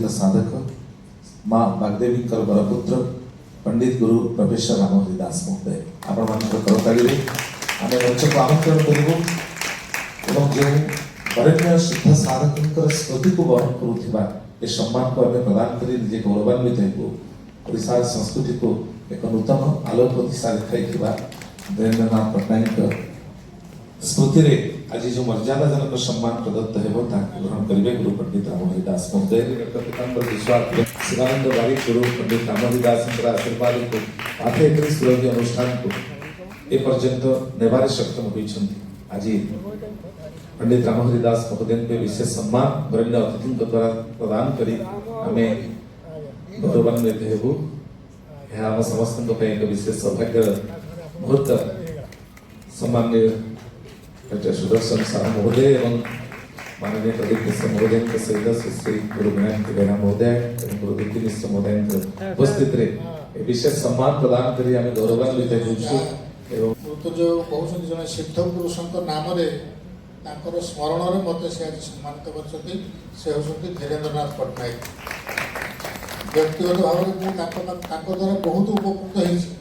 संगीत साधक माँ बागदेवी बरपुत्र पंडित गुरु प्रोफेसर रामहरि दास महोदय आपण करताली आम मंच को आमंत्रण करूँ जो वरेण्य सिद्ध साधक स्मृति को वहन करुवा ए सम्मान को आम प्रदान कर निजे गौरवान्वित होशार संस्कृति को एक नूतन आलोक दिशा देखाई धीरेन्द्रनाथ पट्टनायक स्मृति रे आज जो मर्यादाजनक सम्मान प्रदत्त हो ग्रहण करेंगे गुरु पंडित रामहरि दास महोदय शिवानंद बारिक गुरु पंडित रामहरि दास आशीर्वाद को आठे सुरभि अनुष्ठान को ए पर्यंत नेबारे सक्षम होती आज पंडित रामहरि दास महोदय के विशेष सम्मान वरेण्य अतिथि द्वारा प्रदान करी आमे गौरवान्वित हेबु यह आम समस्त एक विशेष सौभाग्य मुहूर्त सम्मान्य सुदर्शन साहु महोदय एवं माननीय प्रदीप मिश्र महोदय सहित श्री गुरु विनायक बेहरा महोदय और गुरु दीप्ति मिश्र महोदय उपस्थित रे विशेष सम्मान प्रदान करी आमे गौरवान्वित होछु एवं तो जो कहउछन जने सिद्ध पुरुषक नाम रे ताकर स्मरण रे मते से आज सम्मानित करछथि से होछथि धीरेन्द्रनाथ पट्टनायक व्यक्तिगत भाव में ताको द्वारा बहुत उपकृत होइछि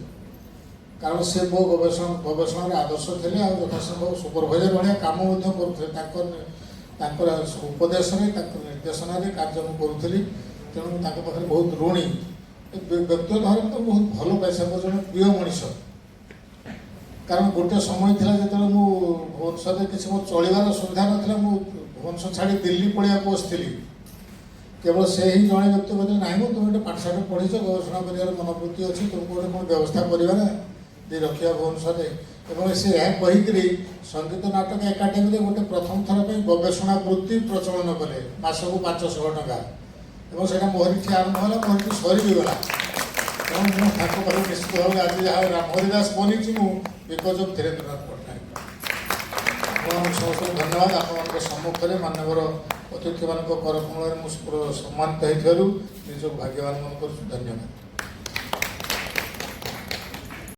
कारण से मो गवेषण आदर्श थे यथासंभव सुपरभाइजर भाया कम करुले उपदेश निर्देशन कार्य करुली तेणु पाखे बहुत ऋणी व्यक्तिगत भाव तो बहुत भल पैसा जन प्रिय मनीष कारण गोटे समय था जो भुवनेश्वर किसी मोर चलवार सुविधा ना भुवनेश्वर छाड़ी दिल्ली पढ़ा बसती केवल से ही जड़े व्यक्ति कहते ना तुम गोटे पाठशाठ पढ़ीच गवेषणा कर मनोवृत्ति अच्छी तुमको गोटे कौन व्यवस्था करवा रखा भुवनेश्वर से कहीकि संगीत नाटक एकाडेमी गोटे प्रथम थर पर गवेषणा वृत्ति प्रचलन कले मासक 500 टका से मोहरी आरंभ है मोहरी सरीगला तेणु मुझे निश्चित भाव आज जहाँ रामहरि दास बनी बिकज ऑफ धीरेन्द्रनाथ पट्टनायक आप समस्त धन्यवाद आप सम्मुखें मानवर अतिथि मान करकमल सम्मानित हो निज भाग्यवान मन कर धन्यवाद।